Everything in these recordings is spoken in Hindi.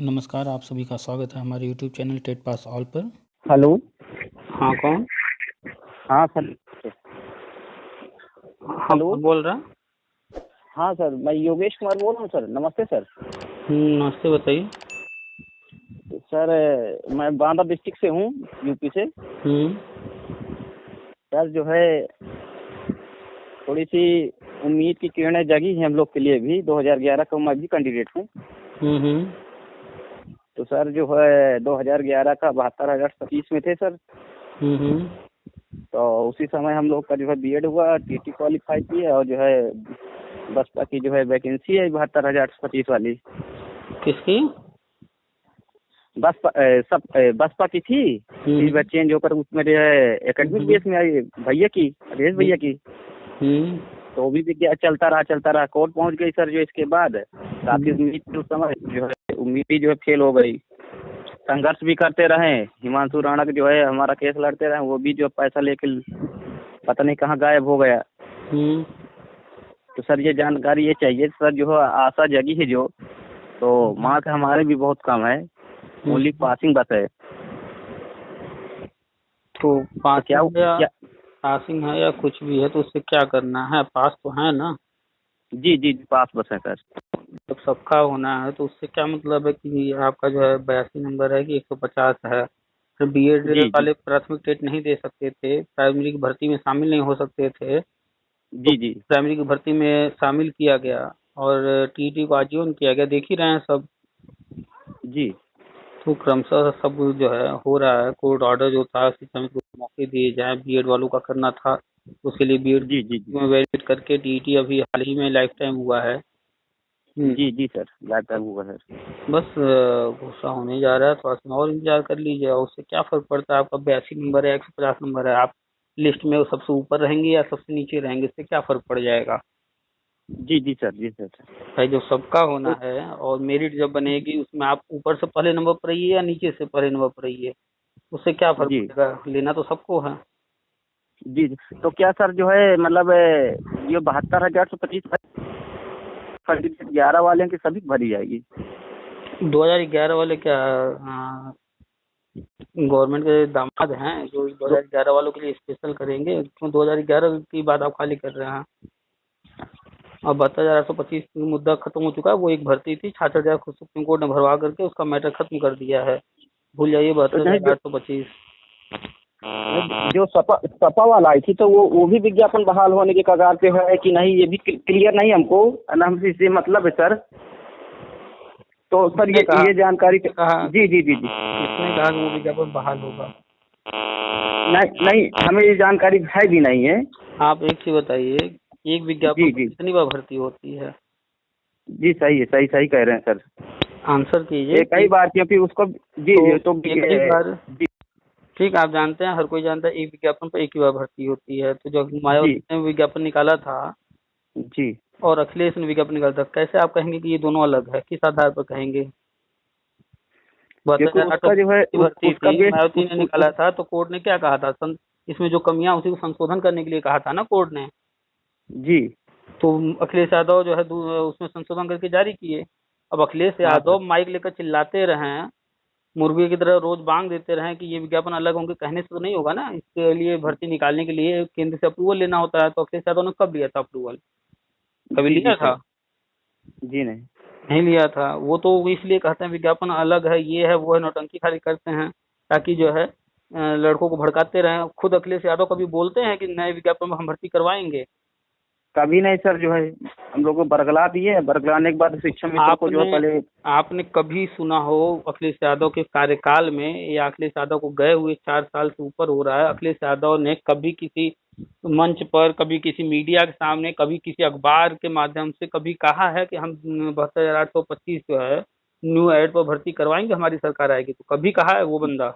नमस्कार, आप सभी का स्वागत है हमारे YouTube channel TET pass all पर। हेलो। हाँ, कौन? हाँ सर। हाँ, हेलो। कौन बोल रहा? हाँ सर, मैं योगेश कुमार बोल रहा हूँ सर। नमस्ते सर। नमस्ते, बताइए। सर मैं बांदा डिस्ट्रिक्ट से हूँ, यूपी से। सर जो है थोड़ी सी उम्मीद की किरणें जगी हैं हम लोग के लिए भी। 2011 का मैं भी कैंडिडेट हूँ। तो सर जो है 2011 का 72,025 में थे सर। तो उसी समय हम लोग का जो है बीएड हुआ, टीटी क्वालिफाई किए, और जो है बसपा की जो है वैकेंसी है 72,025 वाली। किसकी? बसपा की थी। इस बार चेंज होकर उसमें जो है एकेडमिक बेस में आई भैया की, राजेश भैया की। तो वो भी विज्ञान चलता रहा कोर्ट पहुंच गई सर। जो इसके बाद काफी उम्मीद थी उस समय, जो है उम्मीद जो है फेल हो गई। संघर्ष भी करते रहे। हिमांशु राणा जो है हमारा केस लड़ते रहे, वो भी जो पैसा लेके पता नहीं कहाँ गायब हो गया। तो सर ये जानकारी ये चाहिए सर, जो है आशा जगी है जो, तो मार्क हमारे भी बहुत कम है। ओनली पासिंग बस है। तो पासिंग पासिंग है या कुछ भी है तो उससे क्या करना है? पास तो है ना? जी जी पास बस है सर। जब सबका होना है तो उससे क्या मतलब है कि आपका जो है 82 नंबर है कि 150 है। फिर बीएड जी जी वाले प्राथमिक टेट नहीं दे सकते थे, प्राइमरी की भर्ती में शामिल नहीं हो सकते थे। तो जी जी प्राइमरी की भर्ती में शामिल किया गया और टीईटी को आजीवन किया गया, देख ही रहे हैं सब। जी तो क्रमशः सब जो है हो रहा है। कोर्ट ऑर्डर जो था शिक्षा में मौके दिए जाए, बीएड वालों का करना था, उसके लिए बीएड जी जी जी में वैलिड करके टीईटी अभी हाल ही में लाइफ टाइम हुआ है। जी जी सर, लाइफ हुआ है। बस गुस्सा होने जा रहा है, थोड़ा सा और इंतजार कर लीजिए। और उससे क्या फर्क पड़ता है? आपका 82 नंबर है, 150 नंबर है, आप लिस्ट में सबसे ऊपर रहेंगे या सबसे नीचे रहेंगे, इससे क्या फर्क पड़ जाएगा? जी जी सर, जी सर। भाई जो सबका होना तो है और मेरिट जब बनेगी उसमें आप ऊपर से पहले नंबर पर रहिए या नीचे से पहले नंबर पर रहिए, उससे क्या फर्क जी पड़ेगा? लेना तो सबको है। जी जी। तो क्या सर जो है मतलब ये 72,025 11 वाले की सभी भरी जाएगी? 2011 वाले क्या गवर्नमेंट के दामाद हैं जो 2011 वालों के लिए स्पेशल करेंगे? क्यों 2011 की बात आप खाली कर रहे हैं? अब 72,825 मुद्दा खत्म हो चुका है। वो एक भर्ती थी, 66,000 को सुप्रीम कोर्ट ने भरवा करके उसका मैटर खत्म कर दिया है। भूल जाइए तो नहीं 72,825। जो सपा वाला आई थी, तो वो भी विज्ञापन बहाल होने के कगार पे है कि नहीं, ये भी क्लियर नहीं हमको। ना हमसे इससे मतलब है सर। तो सर ये जानकारी कहा जी जी जी जी। किसने कहा कि वो विज्ञापन बहाल होगा? नहीं नहीं, हमें ये जानकारी है भी नहीं है। आप एक चीज बताइए, एक विज्ञापन जी पर जी कितनी बार भर्ती होती है? जी सही है, सही सही कह रहे हैं सर। आंसर कीजिए। कई बार, क्योंकि उसको जी तो जी तो एक ही बार, जी ठीक, आप जानते हैं, हर कोई जानता है एक विज्ञापन पर एक ही बार भर्ती होती है। तो जब जी मायावती ने विज्ञापन निकाला था जी और अखिलेश ने विज्ञापन निकाला था, कैसे आप कहेंगे कि ये दोनों अलग है? किस आधार पर कहेंगे? क्योंकि 72,000 उसका जो है की भर्ती उसका थी, बेस मायावती ने निकाला था, तो कोर्ट ने क्या कहा था? इसमें जो कमियां उसी को संशोधन करने के लिए कहा था ना कोर्ट ने। जी तो अखिलेश यादव जो है उसमें संशोधन करके जारी किए। अब अखिलेश हाँ सर। यादव माइक लेकर चिल्लाते रहे, मुर्गे की तरह रोज बांग देते रहे कि ये विज्ञापन अलग होंगे, कहने से तो नहीं होगा ना। इसके लिए भर्ती निकालने के लिए केंद्र से अप्रूवल लेना होता है। तो अखिलेश यादव ने कब लिया था अप्रूवल? कभी जी जी लिया सर। था? जी नहीं। नहीं लिया था। वो तो इसलिए कहते हैं विज्ञापन अलग है, ये है वो है, नौटंकी खाली करते हैं ताकि जो है लड़कों को भड़काते रहें। खुद अखिलेश यादव कभी बोलते हैं कि नए विज्ञापन में हम भर्ती करवाएंगे? कभी नहीं सर। जो है हम लोग को बरगला दिए, बरगलाने के बाद शिक्षा मित्र को जो है आपने पहले। आपने कभी सुना हो अखिलेश यादव के कार्यकाल में, या अखिलेश यादव को गए हुए 4 साल से ऊपर हो रहा है, अखिलेश यादव ने कभी किसी मंच पर, कभी किसी मीडिया के सामने, कभी किसी अखबार के माध्यम से कभी कहा है कि हम 72,825 जो है न्यू एड पर भर्ती करवाएंगे, हमारी सरकार आएगी तो? कभी कहा है वो बंदा?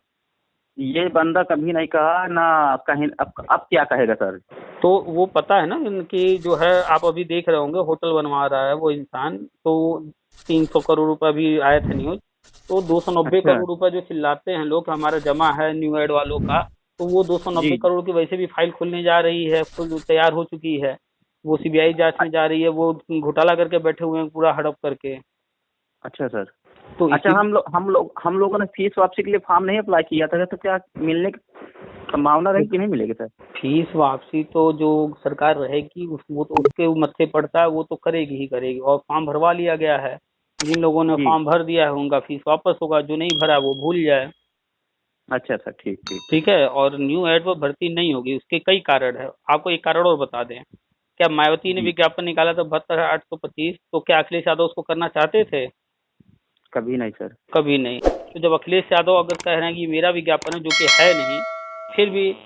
ये बंदा कभी नहीं कहा ना। कहीं अब क्या कहेगा सर? तो वो पता है ना कि जो है, आप अभी देख रहे होंगे होटल बनवा रहा है वो इंसान। तो 300 करोड़ रुपए भी आए थे न्यूज। तो 290 अच्छा। करोड़ रुपए जो चिल्लाते हैं लोग हमारा जमा है न्यू एड वालों का, तो वो 290 जी करोड़ की वैसे भी फाइल खुलने जा रही है, खुद तैयार हो चुकी है। वो सीबीआई जांच में जा रही है। वो घोटाला करके बैठे हुए हैं पूरा हड़प करके। अच्छा सर। तो अच्छा, हम लोगों ने फीस वापसी के लिए फॉर्म नहीं अप्लाई किया था, तो क्या मिलने की संभावना रहेगी कि नहीं मिलेगी सर? फीस वापसी तो जो सरकार रहेगी वो तो उसके मत्थे पड़ता है, वो तो करेगी ही करेगी। और फॉर्म भरवा लिया गया है, जिन लोगों ने जी। फॉर्म भर दिया है उनका फीस वापस होगा, जो नहीं भरा वो भूल जाए। अच्छा सर, ठीक ठीक। ठीक है। और न्यू एड पर भर्ती नहीं होगी, उसके कई कारण है। आपको एक कारण और बता दें, क्या मायावती ने जी, विज्ञापन निकाला था 72,825, तो क्या अखिलेश यादव उसको करना चाहते थे? कभी नहीं सर। कभी नहीं। तो जब अखिलेश यादव अगर कह रहे हैं कि ये मेरा विज्ञापन है, जो कि है नहीं, फिर भी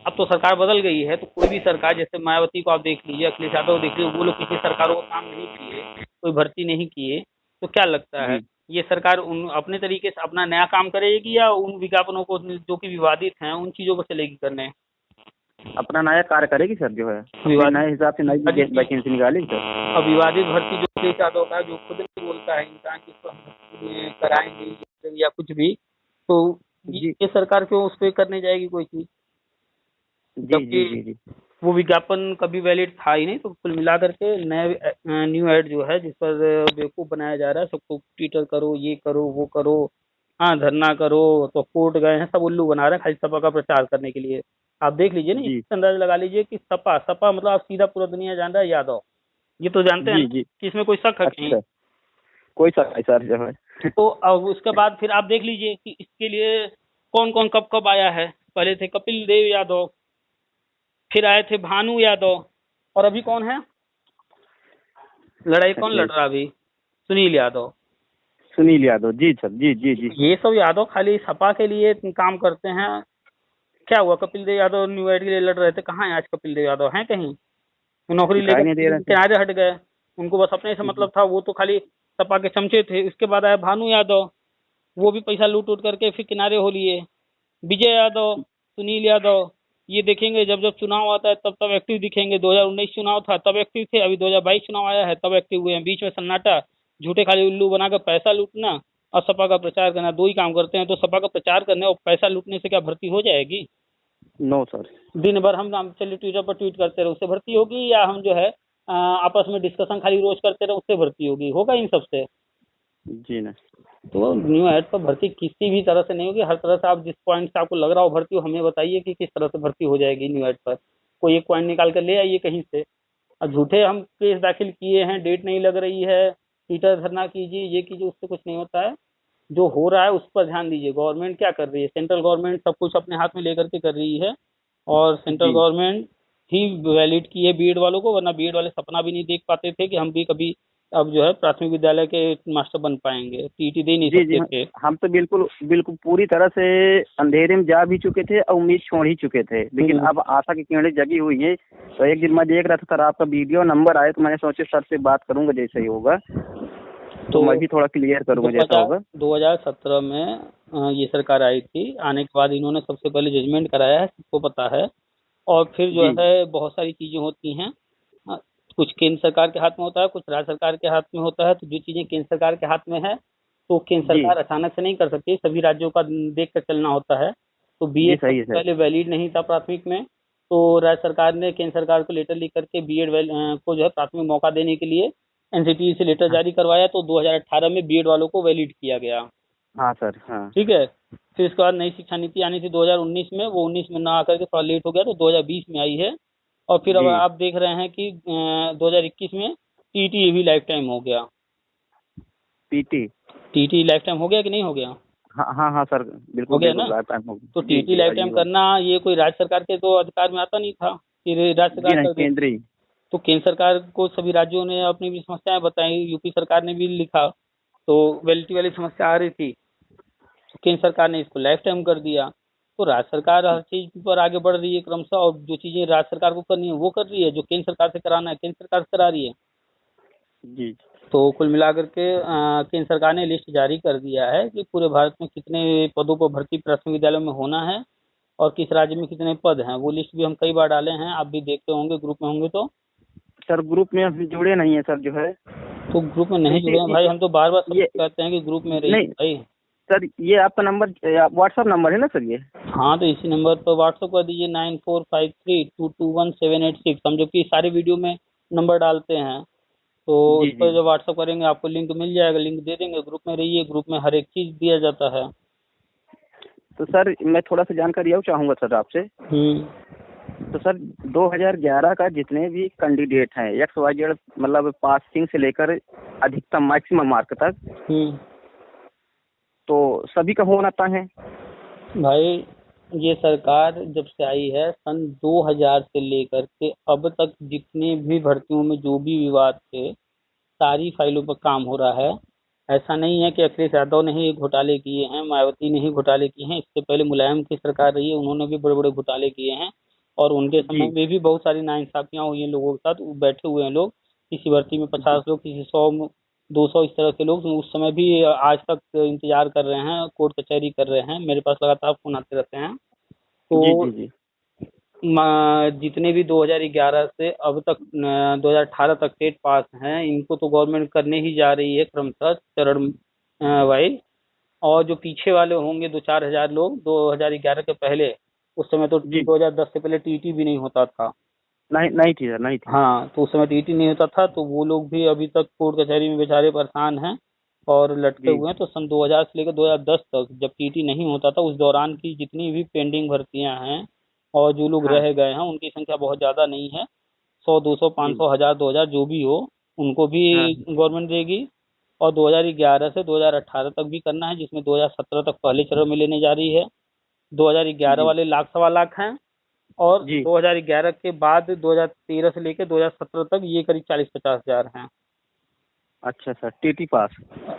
अब तो सरकार बदल गई है, तो कोई भी सरकार, जैसे मायावती को आप देख लीजिए, अखिलेश यादव को देख लीजिए, वो लोग किसी सरकारों को काम नहीं किए, कोई भर्ती नहीं किए। तो क्या लगता है जी, ये सरकार उन अपने तरीके से अपना नया काम करेगी, या उन विज्ञापनों को जो कि विवादित हैं उन चीजों को चलेगी करने? अपना नया कार्य करेगी सर, जो है अपने विवादित नए हिसाब से नई वैकेंसी निकालेगी सर। अब विवादित भर्ती जो अखिलेश यादव का, जो खुद नहीं बोलता है इंसान की इसको हम भर्ती में कराएंगे या कुछ भी, तो जी ये सरकार क्यों उस पर करने जाएगी कोई चीज? जी जी जी जबकि जी। वो विज्ञापन कभी वैलिड था ही नहीं। तो कुल मिलाकर के नए न्यू एड जो है, जिस पर बेवकूफ बनाया जा रहा है सबको, ट्विटर करो, ये करो, वो करो, हाँ धरना करो, तो कोर्ट गए हैं, सब उल्लू बना रहे हैं खाली सपा का प्रचार करने के लिए। आप देख लीजिए ना, जी इससे अंदाजा लगा लीजिए कि सपा सपा मतलब आप सीधा पूरा दुनिया जान रहा है यादव, ये तो जानते हैं जी ना जी। कि इसमें कोई शक है कहीं? अच्छा, कोई शक नहीं सर, जो है। तो अब उसके बाद फिर आप देख लीजिए कि इसके लिए कौन कौन कब कब आया है। पहले थे कपिल देव यादव, फिर आए थे भानु यादव, और अभी कौन है, लड़ाई कौन लड़ अखिलेश रहा अभी? सुनील यादव। सुनील यादव, जी सर, जी जी जी। ये सब यादव खाली सपा के लिए काम करते हैं। क्या हुआ, कपिल देव यादव न्यू एड के लिए लड़ रहे थे, कहाँ है आज कपिल देव यादव, हैं कहीं? वो नौकरी दिखाई लेकर नहीं दे रहे सर। किनारे हट गए, उनको बस अपने से जी मतलब था, वो तो खाली सपा के चमचे थे। उसके बाद आया भानु यादव, वो भी पैसा लूट उट करके फिर किनारे हो लिए। विजय यादव, सुनील यादव, ये देखेंगे जब जब चुनाव आता है तब तब एक्टिव दिखेंगे। 2019 चुनाव था तब एक्टिव थे, अभी 2022 चुनाव आया है तब एक्टिव हुए हैं। बीच में सन्नाटा, झूठे खाली उल्लू बनाकर पैसा लूटना और सपा का प्रचार करना, दो ही काम करते हैं। तो सपा का प्रचार करने और पैसा लूटने से क्या भर्ती हो जाएगी? No sir. दिन भर हम चलिए ट्विटर पर ट्वीट करते रहे, उससे भर्ती होगी? या हम जो है आपस में डिस्कशन खाली रोज करते रहे, उससे भर्ती होगी? होगा इन सबसे? जी ना। तो न्यू एड पर भर्ती किसी भी तरह से नहीं होगी। हर तरह से आप जिस पॉइंट से आपको लग रहा हो भर्ती हो, हमें बताइए कि किस तरह से भर्ती हो जाएगी न्यू एड पर। कोई एक पॉइंट निकाल कर ले आइए कहीं से। और झूठे हम केस दाखिल किए हैं, डेट नहीं लग रही है, ट्विटर धरना कीजिए, ये कीजिए, उससे कुछ नहीं होता है। जो हो रहा है उस पर ध्यान दीजिए। गवर्नमेंट क्या कर रही है, सेंट्रल गवर्नमेंट सब कुछ अपने हाथ में लेकर के कर रही है। और सेंट्रल जी गवर्नमेंट ही वैलिड की है बीएड वालों को, वरना बीएड वाले सपना भी नहीं देख पाते थे कि हम भी कभी अब जो है प्राथमिक विद्यालय के मास्टर बन पाएंगे, टीटी दे नहीं जी जी। सकते थे। हम तो बिल्कुल बिल्कुल पूरी तरह से अंधेरे में जा भी चुके थे और उम्मीद छोड़ ही चुके थे, लेकिन अब आशा की किरणें जगी हुई है। तो एक दिन मैं देख रहा था सर, आपका वीडियो नंबर आया, तो मैंने सोचा सर से बात करूंगा, जैसे ही होगा तो मैं भी थोड़ा क्लियर करूंगा जैसा होगा। 2017 में ये सरकार आई थी। आने के बाद इन्होंने सबसे पहले जजमेंट कराया है, सबको पता है। और फिर जो जी है बहुत सारी चीजें होती हैं, अ, कुछ केंद्र सरकार के हाथ में होता है, कुछ राज्य सरकार के हाथ में होता है। तो जो चीजें केंद्र सरकार के हाथ में है, तो केंद्र जी सरकार अचानक से नहीं कर सकती, सभी राज्यों का देख कर चलना होता है। तो जी, बीएड सही है सबसे सर। पहले वैलिड नहीं था प्राथमिक में, तो राज्य सरकार ने केंद्र सरकार को लेटर लिख करके बीएड को जो है प्राथमिक मौका देने के लिए एनसीटी से लेटर हाँ जारी करवाया। तो 2018 में बीएड वालों को वैलिड किया गया। हाँ सर, हाँ। ठीक है। फिर इसके बाद नई शिक्षा नीति आनी थी 2019 में, वो 19 में ना आकर के थोड़ा लेट हो गया, तो 2020 में आई है। और फिर अब जी। आप देख रहे हैं कि 2021 में टीटी भी लाइफ टाइम हो गया। पीटी। टीटी लाइफ टाइम हो गया कि नहीं हो गया? हाँ हाँ हाँ सर, हो बिल्कुल गया ना। बिल्कुल राइट टाइम होगा। तो जी टीटी जी, लाइफ टाइम आइए। करना ये कोई राज्य सरकार के तो अधिकार में आता नहीं था कि राज्य जी सरकार नहीं, कर देती। केंद्रीय। तो केंद्र सरकार को सभी राज्यों ने अपनी भी समस्याएं बताई, यूपी सरकार ने भी लिखा, तो वैलिडिटी वाली समस्या आ रही थी, तो केंद्र सरकार ने इसको लाइफ टाइम कर दिया। तो राज्य सरकार हर चीज पर आगे बढ़ रही है क्रमशः, और जो चीजें राज्य सरकार को करनी है वो कर रही है, जो केंद्र सरकार से कराना है केंद्र सरकार से करा रही है। जी तो कुल मिलाकर के केंद्र सरकार ने लिस्ट जारी कर दिया है कि पूरे भारत में कितने पदों पर भर्ती प्राथमिक विद्यालय में होना है और किस राज्य में कितने पद हैं। वो लिस्ट भी हम कई बार डाले हैं, आप भी देखते होंगे ग्रुप में होंगे तो। सर, ग्रुप में अभी जुड़े नहीं है सर, जो है। तो ग्रुप में तो नहीं जुड़े हैं भाई, हम तो बार बार ये सबको कहते हैं कि ग्रुप में रहिए नहीं भाई। सर, ये आपका नंबर व्हाट्सअप नंबर है ना सर, ये? हाँ, तो इसी नंबर पर व्हाट्सअप कर दीजिए 9453221786। हम जबकि सारे वीडियो में नंबर डालते हैं, तो जी उस पर जी। जब व्हाट्सअप करेंगे आपको लिंक मिल जाएगा, लिंक दे देंगे, ग्रुप में रहिए, ग्रुप में हर एक चीज़ दिया जाता है। तो सर मैं थोड़ा सा जानकारी और चाहूँगा सर आपसे। तो सर 2011 का जितने भी कैंडिडेट हैं XYZ, मतलब पासिंग से लेकर अधिकतम मैक्सिमम मार्क तक, तो सभी का होना आता है। भाई ये सरकार जब से आई है सन 2000 से लेकर के अब तक जितने भी भर्तियों में जो भी विवाद थे सारी फाइलों पर काम हो रहा है। ऐसा नहीं है कि अखिलेश यादव ने ही घोटाले किए हैं, मायावती ने ही घोटाले किए हैं, इससे पहले मुलायम की सरकार रही है, उन्होंने भी बड़े बड़े घोटाले किए हैं और उनके समय जी में भी बहुत सारी नाइंसाफियां हुई हैं लोगों के साथ। वो बैठे हुए हैं लोग, किसी भर्ती में 50 लोग, किसी 100 200, इस तरह के लोग उस समय भी आज तक इंतजार कर रहे हैं, कोर्ट कचहरी कर रहे हैं, मेरे पास लगातार फोन आते रहते हैं। जी तो जी। जी जितने भी 2011 से अब तक 2018 तक टेट पास हैं इनको तो गवर्नमेंट करने ही जा रही है क्रमशः चरण वाइज। और जो पीछे वाले होंगे 2-4 हजार लोग 2011 के पहले, उस समय तो जी। 2010 से पहले टीटी भी नहीं होता था। नहीं नहीं थी सर, नहीं थी। हाँ, तो उस समय टीटी नहीं होता था, तो वो लोग भी अभी तक कोर्ट कचहरी में बेचारे परेशान हैं और लटके जी हुए हैं। तो सन 2000 से लेकर 2010 तक जब टीटी नहीं होता था उस दौरान की जितनी भी पेंडिंग भर्तियां हैं और जो लोग हाँ। रह गए हैं उनकी संख्या बहुत ज़्यादा नहीं है। 100 200 जी 500 1000 2000 जो भी हो उनको भी हाँ। गवर्नमेंट देगी। और 2011 से 2018 तक भी करना है, जिसमें 2017 तक पहले चरण में लेने जा रही है। 2011 जी वाले लाख सवा लाख हैं और जी। 2011 के बाद 2013 से लेकर 2017 तक ये करीब 40-50 हजार हैं। अच्छा सर, TT पास।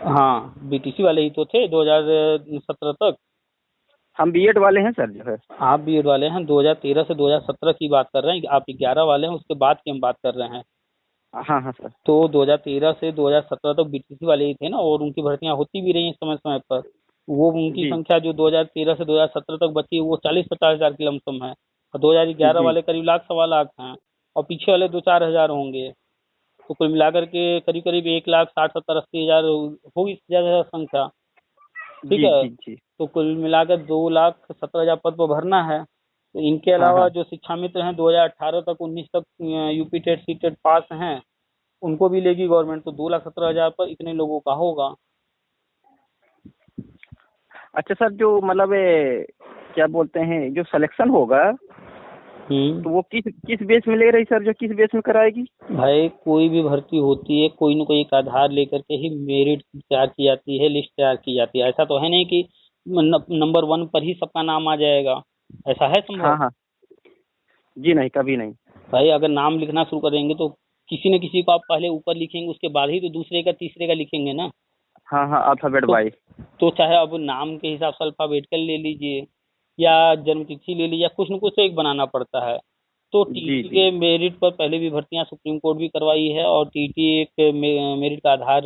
हाँ, बीटीसी वाले ही तो थे 2017 तक। हम B.Ed वाले हैं सर जो है। आप बीएड वाले हैं, 2013 से 2017 की बात कर रहे हैं, आप 11 वाले हैं, उसके बाद की हम बात कर रहे हैं। हाँ हाँ सर। तो 2013 से 2017 तक बीटीसी वाले ही थे ना, और उनकी भर्तियां होती भी रही हैं समय समय पर। वो उनकी जी संख्या जो 2013 से 2017 तक बची है वो 40-50 हजार की लमसम है, और 2011 जी। वाले करीब लाख सवा लाख हैं और पीछे वाले 2-4 हजार होंगे। तो कुल मिलाकर के करीब करीब 1,60,70,80 हजार होगी ज्यादा संख्या। ठीक जी है, जी। जी तो कुल मिलाकर 2,70,000 पद पर भरना है। तो इनके हाँ अलावा हाँ। जो शिक्षा मित्र हैं 2018 तक 19 तक UP TET C TET pass हैं उनको भी लेगी गवर्नमेंट, तो 2,17,000 पर इतने लोगों का होगा। अच्छा सर, जो मतलब क्या बोलते हैं, जो सिलेक्शन होगा तो वो किस किस बेस में ले रही सर, जो किस बेस में कराएगी। भाई कोई भी भर्ती होती है कोई न कोई एक आधार लेकर के ही मेरिट तैयार की जाती है, लिस्ट तैयार की जाती है। ऐसा तो है नहीं कि नंबर 1 पर ही सबका नाम आ जाएगा, ऐसा है हाँ संभव? हाँ। जी नहीं, कभी नहीं। भाई अगर नाम लिखना शुरू करेंगे तो किसी न किसी को आप पहले ऊपर लिखेंगे, उसके बाद ही तो दूसरे का तीसरे का लिखेंगे ना। हाँ हाँ, अल्फाबेट तो वाइज। तो चाहे अब नाम के हिसाब से अल्फाबेटिकल ले लीजिए या जन्म तिथि ले लीजिए, या कुछ न कुछ तो एक बनाना पड़ता है। तो जी टीटी जी। के मेरिट पर पहले भी भर्तियां सुप्रीम कोर्ट भी करवाई है, और टीटी एक मेरिट का आधार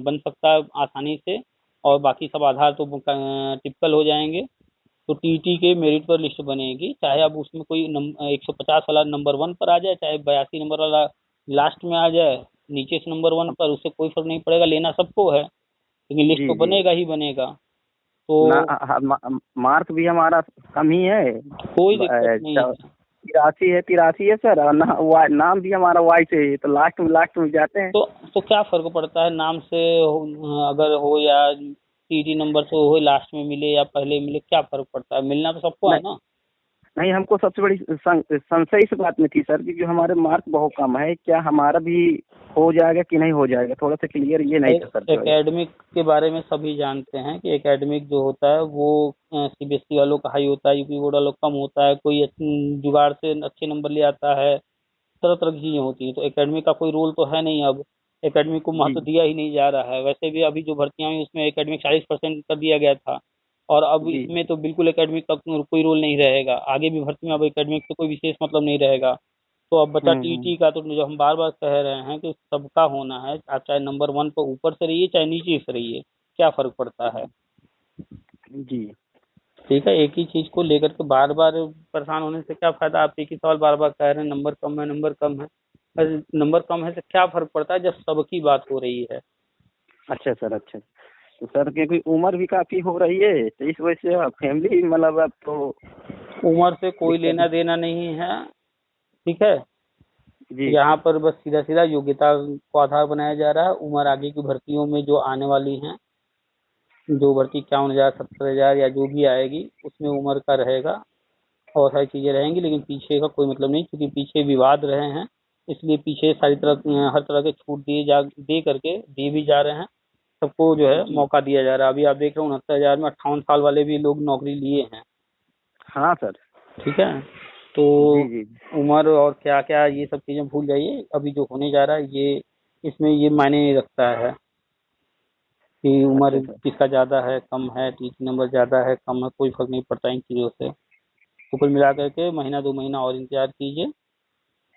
बन सकता है आसानी से, और बाकी सब आधार तो टिपिकल हो जाएंगे। तो टीटी के मेरिट पर लिस्ट बनेगी, चाहे अब उसमें कोई 150 वाला नंबर 1 पर आ जाए, चाहे 82 नंबर वाला लास्ट में आ जाए नीचे से नंबर 1 पर, उससे कोई फर्क नहीं पड़ेगा, लेना सबको है, लेकिन लिस्ट जी तो जी। बनेगा ही बनेगा। तो ना मार्क भी हमारा कम ही है। कोई दिक्कत नहीं है। 83 है सर, और नाम भी हमारा वाई से है, तो लास्ट में जाते हैं। तो क्या फर्क पड़ता है नाम से अगर हो या टीटी नंबर से हो, लास्ट में मिले या पहले मिले, क्या फर्क पड़ता है, मिलना तो सबको है नहीं ना। नहीं, हमको सबसे बड़ी संशय इस बात में थी सर कि जो हमारे मार्क बहुत कम है, क्या हमारा भी हो जाएगा कि नहीं हो जाएगा, थोड़ा सा क्लियर ये नहीं था सर जो है। एकेडमिक के बारे में सभी जानते हैं कि एकेडमिक जो होता है वो सीबीएसई वालों का हाई होता है, यूपी बोर्ड वालों का कम होता है, कोई जुगाड़ से अच्छे नंबर ले आता है, तरह तरह की चीजें होती हैं। तो एकेडमिक का कोई रोल तो है नहीं अब, एकेडमिक को महत्व जी दिया ही नहीं जा रहा है। वैसे भी अभी जो भर्तियां हुई उसमें एकेडमिक 40% कर दिया गया था, और अब जी। इसमें तो बिल्कुल एकेडमिक का कोई रोल नहीं रहेगा, आगे भी भर्ती में अब एकेडमिक से कोई विशेष मतलब नहीं रहेगा। तो अब बचा टीटी का, तो जो हम बार बार कह रहे हैं कि सबका होना है, आप चाहे नंबर 1 पर ऊपर से रहिए चाहे नीचे से रहिए, क्या फर्क पड़ता है। जी। ठीक है, एक ही चीज को लेकर के बार बार परेशान होने से क्या फायदा। आप एक ही सवाल बार बार कह रहे हैं नंबर कम है, नंबर कम है। अरे नंबर कम है से क्या फर्क पड़ता है जब सबकी बात हो रही है। अच्छा सर, अच्छा। तो सर क्योंकि उम्र भी काफी हो रही है, तो इस वजह से फैमिली मतलब अब तो उम्र से कोई दिक्कत। लेना देना नहीं है। ठीक है, जी यहाँ पर बस सीधा सीधा योग्यता को आधार बनाया जा रहा है। उम्र आगे की भर्तियों में जो आने वाली हैं, जो भर्ती 51,000 70,000 या जो भी आएगी उसमें उम्र का रहेगा और सारी चीजें रहेंगी, लेकिन पीछे का कोई मतलब नहीं, क्योंकि पीछे विवाद रहे हैं, इसलिए पीछे सारी तरह हर तरह के छूट दे करके दिए भी जा रहे हैं। सबको जो है जी। मौका दिया जा रहा है। अभी आप देख रहे हो 69,000 में 58 साल वाले भी लोग नौकरी लिए हैं। हाँ सर। ठीक है, तो जी जी। उम्र और क्या क्या ये सब चीजें भूल जाइए। अभी जो होने जा रहा है ये इसमें ये मायने नहीं रखता है कि अच्छा उम्र सर। किसका ज्यादा है कम है, टीसी नंबर ज्यादा है कम है, कोई फर्क नहीं पड़ता इन चीजों से। तो कुल मिला करके महीना 2 महीना और इंतजार कीजिए।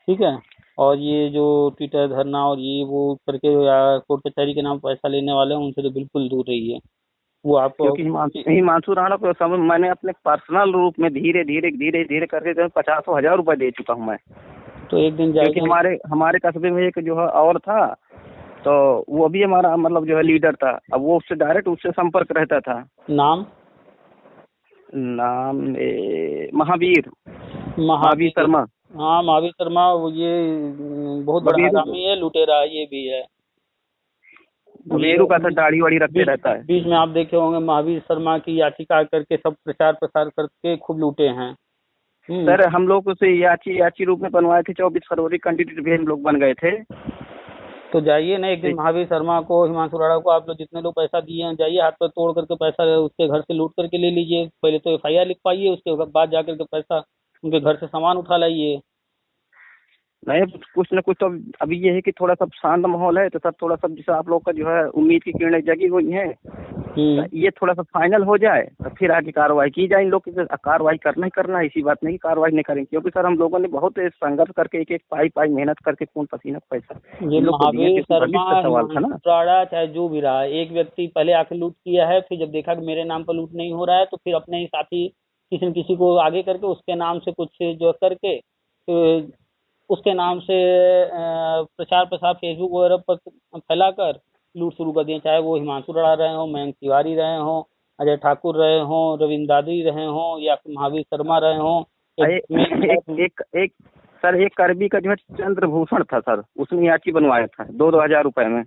ठीक है, और ये जो ट्विटर धरना और ये वो करके या कोर्ट कचहरी के नाम पैसा लेने वाले हैं उनसे तो बिल्कुल दूर रहिए। वो आपको क्योंकि हिमांशु राणा को समझ मैंने अपने पर्सनल रूप में धीरे धीरे धीरे धीरे करके 50,000 रुपए दे चुका हूँ मैं। तो एक दिन क्योंकि जाएगी। हमारे हमारे कस्बे में एक जो है और था, तो वो भी हमारा मतलब जो है लीडर था। अब वो उससे डायरेक्ट उससे संपर्क रहता था। नाम नाम महावीर महावीर शर्मा। हाँ, महावीर शर्मा। वो ये बहुत बड़ा बबीरू हरामी है, लुटेरा है, ये भी है। बबीरू का सर दाढ़ी वाड़ी रखते रहता है। बीच में आप देखे होंगे महावीर शर्मा की याचिका करके सब प्रचार प्रसार करके खूब लूटे हैं। सर हम लोग उसे याची रूप में बनवाए थे। 24 फरवरी कैंडिडेट भी हम लोग बन गए थे। तो जाइए ना एक दिन महावीर शर्मा को, हिमांशु राणा को, आप लोग जितने लोग पैसा दिए हैं जाइए हाथ पर तोड़ करके पैसा उसके घर से लूट करके ले लीजिए। पहले तो FIR लिखवाइए, उसके बाद जा करके पैसा उनके घर से सामान उठा लाइए। नहीं, कुछ न कुछ तो अभी ये है कि थोड़ा सा शांत माहौल है, तो सब थोड़ा सा जैसे आप लोग का जो है उम्मीद की किरणें जगी हुई हैं। तो ये थोड़ा सा फाइनल हो जाए तो फिर आगे कार्रवाई की जाए। इन लोग की कार्रवाई करना ही करना है, इसी बात नहीं कार्रवाई नहीं करेंगे। क्योंकि सर हम लोगों ने बहुत संघर्ष करके एक एक पाई मेहनत करके खून पसीना पैसा ये महावीर शर्मा सवाल था ना। राणा चाहे जो भी रहा, एक व्यक्ति पहले आके लूट किया है, फिर जब देखा कि मेरे नाम पर लूट नहीं हो रहा है तो फिर अपने ही साथी किसी न किसी को आगे करके उसके नाम से कुछ जो करके तो उसके नाम से प्रचार प्रसार फेसबुक वगैरह पर फैलाकर लूट शुरू कर दिए। चाहे वो हिमांशु राणा रहे हों, मयंक तिवारी रहे हों, अजय ठाकुर रहे हों, रविंद्र दादी रहे हों या फिर महावीर शर्मा रहे हों। एक सर एक करबी का जो है चंद्रभूषण था सर, उसने याची बनवाया था 2,000 रुपए में।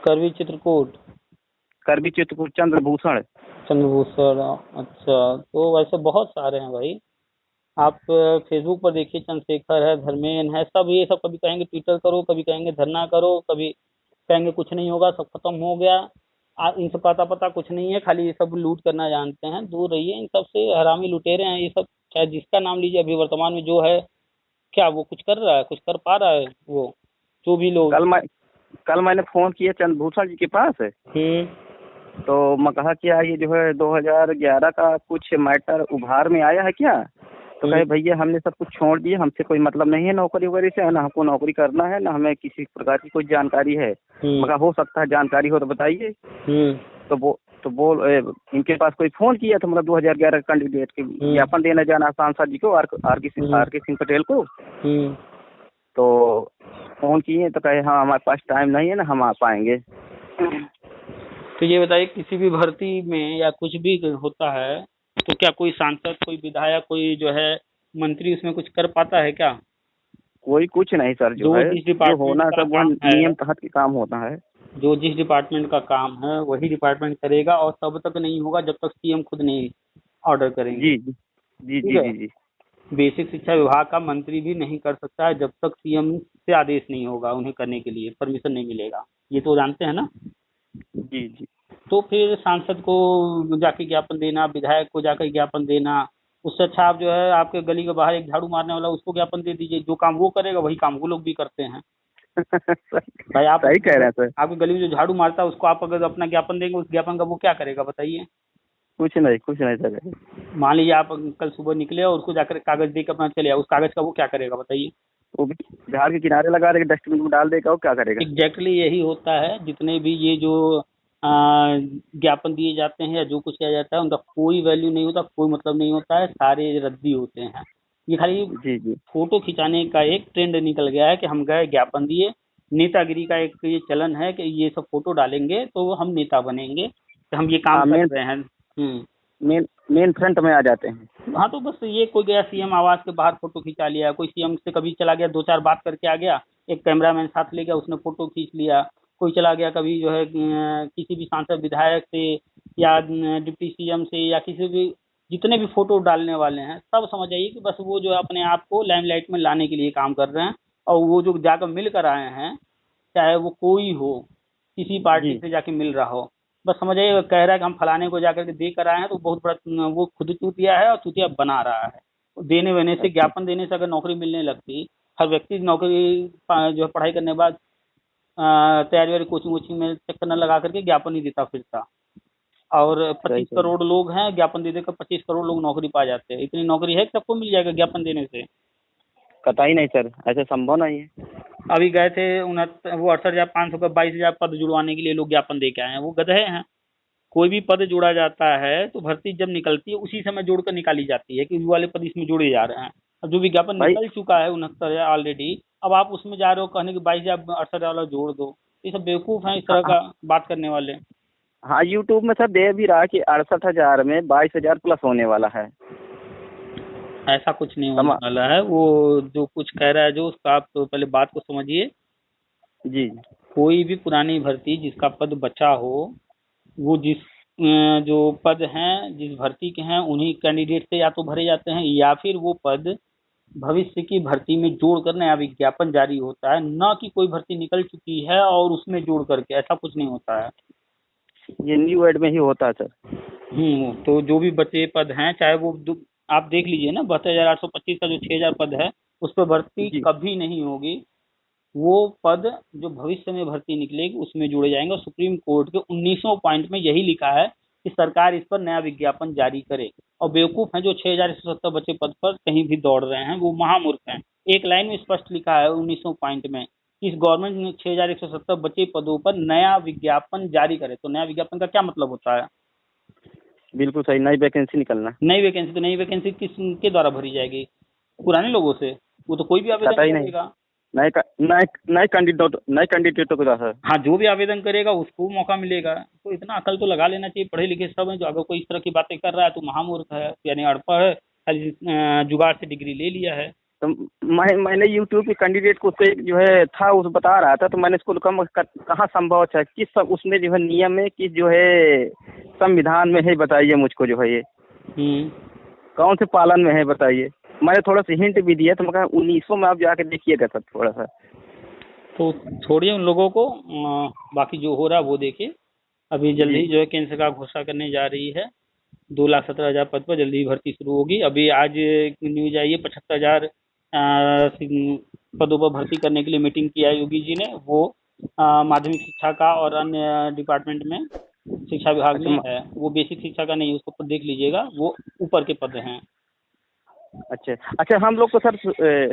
करबी चित्रकूट चंद्रभूषण। अच्छा, तो वैसे बहुत सारे हैं भाई। आप फेसबुक पर देखिए, चंद्रशेखर है, धर्मेंद्र है, सब ये सब कभी कहेंगे ट्विटर करो, कभी कहेंगे धरना करो, कभी कहेंगे कुछ नहीं होगा, सब खत्म हो गया। इनसे पता कुछ नहीं है, खाली ये सब लूट करना जानते हैं। दूर रहिए इन सब से, हरामी लुटेरे हैं ये सब। चाहे जिसका नाम लीजिए, अभी वर्तमान में जो है, क्या वो कुछ कर रहा है, कुछ कर पा रहा है वो, जो भी लोग। कल मैंने फोन किया चंद्रभूषण जी के पास है। तो मैं कहा क्या ये जो है 2011 का कुछ मैटर उभार में आया है क्या? तो कहे भैया हमने सब कुछ छोड़ दिया, हमसे कोई मतलब नहीं है नौकरी वगैरह से, ना हमको नौकरी करना है, ना हमें किसी प्रकार की कोई जानकारी है। मगर हो सकता है जानकारी हो तो बताइए। तो बोल इनके पास कोई फोन किया था, मतलब 2011 कैंडिडेट के ज्ञापन देने जाना सांसद जी को, आर के सिंह पटेल को। तो फोन किए तो कहे हाँ हमारे पास टाइम नहीं है ना, हम आ पाएंगे। तो ये बताइए, किसी भी भर्ती में या कुछ भी होता है तो क्या कोई सांसद, कोई विधायक, कोई जो है मंत्री उसमें कुछ कर पाता है क्या? कोई कुछ नहीं सर। जो है जो होना सब नियम तहत के काम होता है। जो जिस डिपार्टमेंट का काम है वही डिपार्टमेंट करेगा, और तब तक नहीं होगा जब तक CM खुद नहीं ऑर्डर करेंगे। जी जी जी जी जी। बेसिक शिक्षा विभाग का मंत्री भी नहीं कर सकता है जब तक CM से आदेश नहीं होगा, उन्हें करने के लिए परमिशन नहीं मिलेगा। ये तो जानते हैं ना? जी जी। तो फिर सांसद को जाके ज्ञापन देना, विधायक को जाकर ज्ञापन देना, उससे अच्छा आप जो है आपके गली के बाहर एक झाड़ू मारने वाला, उसको ज्ञापन दे दीजिए। जो काम वो करेगा वही काम वो लोग भी करते हैं। भाई आप सही कह रहे हैं सर। आपकी गली में जो झाड़ू मारता है उसको आप अगर अपना ज्ञापन देंगे, उस ज्ञापन का वो क्या करेगा बताइए? कुछ नहीं सर। मान लीजिए आप कल सुबह निकले और उसको जाकर कागज देकर अपना चले आए, उस कागज का वो क्या करेगा बताइए? वो भी झाड़ के किनारे लगा देगा, डस्टबिन में डाल देगा, वो क्या करेगा? एग्जैक्टली यही होता है। जितने भी ये जो ज्ञापन दिए जाते हैं या जो कुछ किया जाता है उनका कोई वैल्यू नहीं होता, कोई मतलब नहीं होता है, सारे रद्दी होते हैं। ये खाली जी फोटो खिंचाने का एक ट्रेंड निकल गया है कि हम गए ज्ञापन दिए। नेतागिरी का एक ये चलन है कि ये सब फोटो डालेंगे तो हम नेता बनेंगे, तो हम ये काम कर रहे हैं। मेन मेन फ्रंट में आ जाते हैं। हाँ तो बस ये कोई गया सीएम आवास के बाहर फोटो खिंचा लिया, कोई सीएम से कभी चला गया 2-4 बात करके आ गया, एक कैमरामैन साथ ले गया, उसने फोटो खींच लिया। कोई चला गया कभी जो है किसी भी सांसद विधायक से या डिप्टी सीएम से या किसी भी, जितने भी फोटो डालने वाले हैं सब समझ आइए कि बस वो जो है अपने आप को लाइमलाइट में लाने के लिए काम कर रहे हैं। और वो जो जाकर मिल कर आए हैं, चाहे वो कोई हो, किसी पार्टी जी से जाके मिल रहा हो, बस समझ आइए कह रहा है कि हम फलाने को जाकर के दे कर आए हैं, तो बहुत बड़ा वो खुद चूतिया है और चूतिया बना रहा है। देने वेने से, अच्छा ज्ञापन देने से अगर नौकरी मिलने लगती, हर व्यक्ति नौकरी जो है पढ़ाई करने के बाद तैयारी वाली कोचिंग वोचिंग में चक्कर न लगा करके ज्ञापन ही देता फिरता। और सही 25 सही। करोड़ लोग हैं, ज्ञापन दे देकर 25 करोड़ लोग नौकरी पा जाते हैं। इतनी नौकरी है कि सबको मिल जाएगा ज्ञापन देने से। कतई नहीं सर, ऐसा संभव नहीं है। अभी गए थे वो 68,500 का 22,000 पद जुड़वाने के लिए लोग ज्ञापन दे के आए हैं, वो गधे हैं। कोई भी पद जोड़ा जाता है तो भर्ती जब निकलती है उसी समय जोड़कर निकाली जाती है कि ये वाले पद इसमें जोड़े जा रहे हैं। अब जो विज्ञापन भाई निकल चुका है 69 ऑलरेडी, अब आप उसमें जा रहे हो कहने की 22,000 68 वाला जोड़ दो। ये सब बेवकूफ़ हैं इस तरह का बात करने वाले। हाँ, यूट्यूब में सर दे भी रहा है कि 68,000 में 22,000 प्लस होने वाला है। ऐसा कुछ नहीं होने वाला है, वो जो कुछ कह रहा है जो, उसका आप तो पहले बात को समझिए। जी कोई भी पुरानी भर्ती जिसका पद बचा हो, वो जिस जो पद हैं जिस भर्ती के हैं उन्हीं कैंडिडेट से या तो भरे जाते हैं, या फिर वो पद भविष्य की भर्ती में जोड़ कर नया विज्ञापन जारी होता है, न कि कोई भर्ती निकल चुकी है और उसमें जोड़ करके। ऐसा कुछ नहीं होता है। ये न्यू एड में ही होता है सर। तो जो भी बचे पद हैं, चाहे वो आप देख लीजिए ना, 72,825 का जो 6,000 पद है, उस पर भर्ती जी कभी नहीं होगी। वो पद जो भविष्य में भर्ती निकलेगी उसमें जोड़े जाएंगे। और सुप्रीम कोर्ट के 1900 पॉइंट में यही लिखा है कि सरकार इस पर नया विज्ञापन जारी करे। और बेवकूफ हैं जो 6,170 बचे पद पर कहीं भी दौड़ रहे हैं, वो महामूर्ख हैं। एक लाइन में स्पष्ट लिखा है 1900 पॉइंट में कि इस गवर्नमेंट ने 6,170 बचे पदों पर नया विज्ञापन जारी करे। तो नया विज्ञापन का क्या मतलब होता है? बिल्कुल सही, नई वैकेंसी निकलना। नई वैकेंसी, तो नई वैकेंसी किसके द्वारा भरी जाएगी? पुराने लोगों से? वो तो कोई भी आवेदन कतई नहीं, करेगा। नए कैंडिडेटों को सर। हाँ, जो भी आवेदन करेगा उसको मौका मिलेगा। तो इतना अकल तो लगा लेना चाहिए, पढ़े लिखे सब हैं। जो अगर कोई इस तरह की बातें कर रहा है तो महामूर्ख है, यानी अड़पढ़ है, खाली जुगाड़ से डिग्री ले लिया है। तो मैंने यूट्यूब के कैंडिडेट को उससे जो है था, उस बता रहा था, तो मैंने इसको कहाँ संभव है, किस सब उसमें जो है नियम है, किस जो है संविधान में है, बताइए मुझको जो है ये कौन से पालन में है बताइए। मैंने थोड़ा सा हिंट भी दिया, तो मैं कहा 1900 में आप जाके देखिएगा सर थोड़ा सा। तो छोड़िए उन लोगों को, बाकी जो हो रहा है वो देखिए। अभी जल्दी जो है केंद्र सरकार घोषणा करने जा रही है 2,17,000 पद पर जल्दी भर्ती शुरू होगी। अभी आज न्यूज आई है 75,000 पदों पर भर्ती करने के लिए मीटिंग किया है योगी जी ने। वो माध्यमिक शिक्षा का और अन्य डिपार्टमेंट में, शिक्षा विभाग में है। वो बेसिक शिक्षा का नहीं, उसको देख लीजिएगा, वो ऊपर के पद हैं। अच्छा अच्छा, हम लोग को सर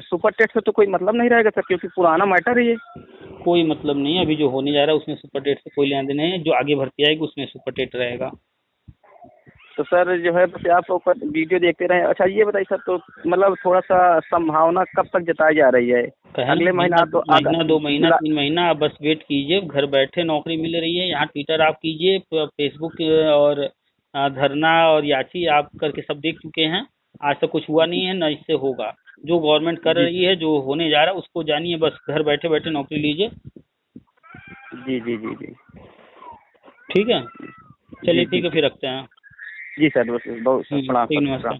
सुपर टेट से तो कोई मतलब नहीं रहेगा सर, क्योंकि पुराना मैटर है ये। कोई मतलब नहीं है, अभी जो होने जा रहा है उसमें सुपर टेट से कोई लेना देना नहीं है। जो आगे भर्ती आएगी उसमें सुपर टेट रहेगा। तो सर जो है बस आप ऊपर वीडियो देखते रहे। अच्छा ये बताइए सर, तो मतलब थोड़ा सा संभावना कब तक जताई जा रही है? अगले महीना तो महीना 2 महीना 3 महीना, आप बस वेट कीजिए। घर बैठे नौकरी मिल रही है। यहाँ ट्विटर आप कीजिए, फेसबुक और धरना और याची आप करके सब देख चुके हैं। आज तक कुछ हुआ नहीं है, न इससे होगा। जो गवर्नमेंट कर रही है, जो होने जा रहा है उसको जानिए। बस घर बैठे बैठे नौकरी लीजिए। जी जी जी जी, ठीक है, चलिए ठीक है, फिर रखते हैं। जी सर, बस बहुत ठीक, नमस्कार।